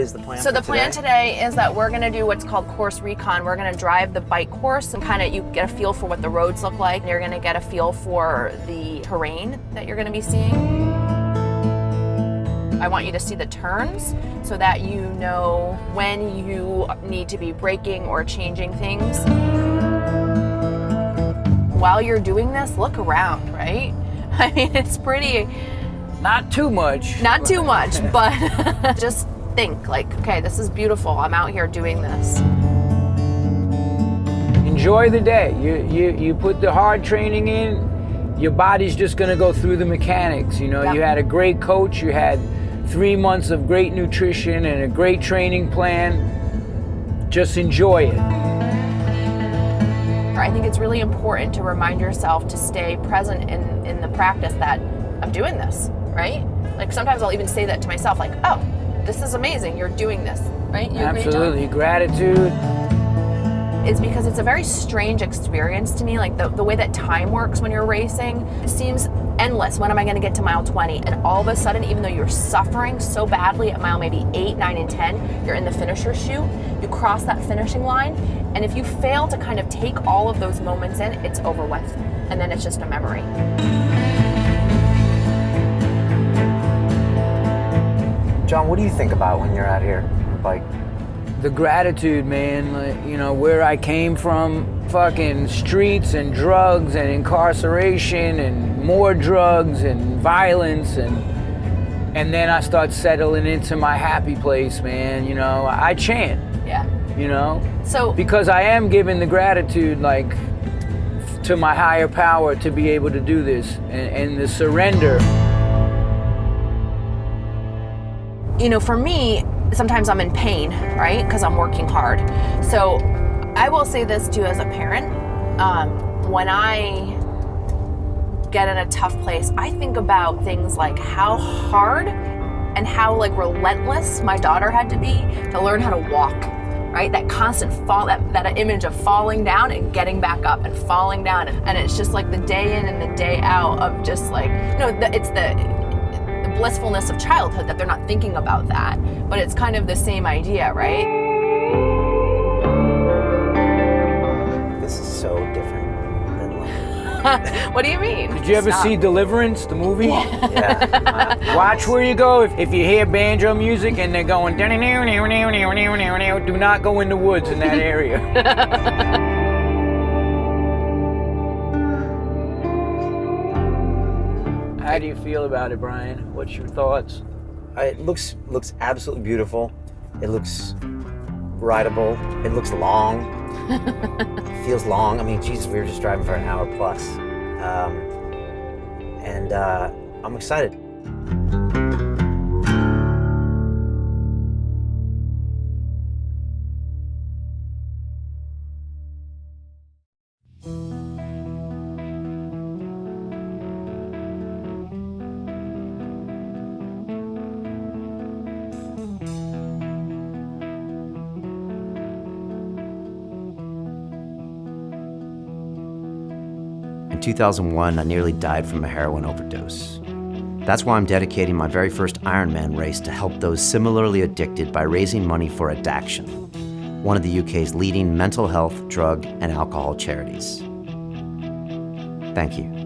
is the plan So for the plan today is that we're going to do what's called course recon. We're going to drive the bike course and kind of you get a feel for what the roads look like. You're going to get a feel for the terrain that you're going to be seeing. I want you to see the turns so that you know when you need to be braking or changing things. While you're doing this, look around, right? I mean, it's pretty... Not too much. Not too much, but just think like, okay, this is beautiful. I'm out here doing this. Enjoy the day. You put the hard training in, your body's just gonna go through the mechanics. You know, you had a great coach, you had 3 months of great nutrition and a great training plan. Just enjoy it. I think it's really important to remind yourself to stay present in the practice that I'm doing this, right? Like sometimes I'll even say that to myself, like, oh, this is amazing, you're doing this, right? You agree, John? Absolutely, gratitude. It's because it's a very strange experience to me, like the way that time works when you're racing. It seems endless. When am I gonna get to mile 20? And all of a sudden, even though you're suffering so badly at mile maybe 8, 9, and 10, you're in the finisher chute, you cross that finishing line, and if you fail to kind of take all of those moments in, it's over with. And then it's just a memory. John, what do you think about when you're out here on the bike? The gratitude, man, like, you know, where I came from, fucking streets and drugs and incarceration and more drugs and violence and then I start settling into my happy place, man. You know, I chant. Yeah. You know? So because I am giving the gratitude, like, to my higher power to be able to do this and the surrender. You know, for me, sometimes I'm in pain, right? Because I'm working hard. So I will say this too as a parent. When I get in a tough place, I think about things like how hard and how like relentless my daughter had to be to learn how to walk, right? That constant fall, that image of falling down and getting back up and falling down. And it's just like the day in and the day out of just like, you know, it's the blissfulness of childhood that they're not thinking about that, but it's kind of the same idea, right? This is so different than life. What do you mean? Did you ever see Deliverance, the movie? Yeah. Watch where you go. If you hear banjo music and they're going, do not go in the woods in that area. How do you feel about it, Brian? What's your thoughts? It looks absolutely beautiful. It looks rideable. It looks long. It feels long. I mean, Jesus, we were just driving for an hour plus. And I'm excited. In 2001, I nearly died from a heroin overdose. That's why I'm dedicating my very first Ironman race to help those similarly addicted by raising money for Addaction, one of the UK's leading mental health, drug, and alcohol charities. Thank you.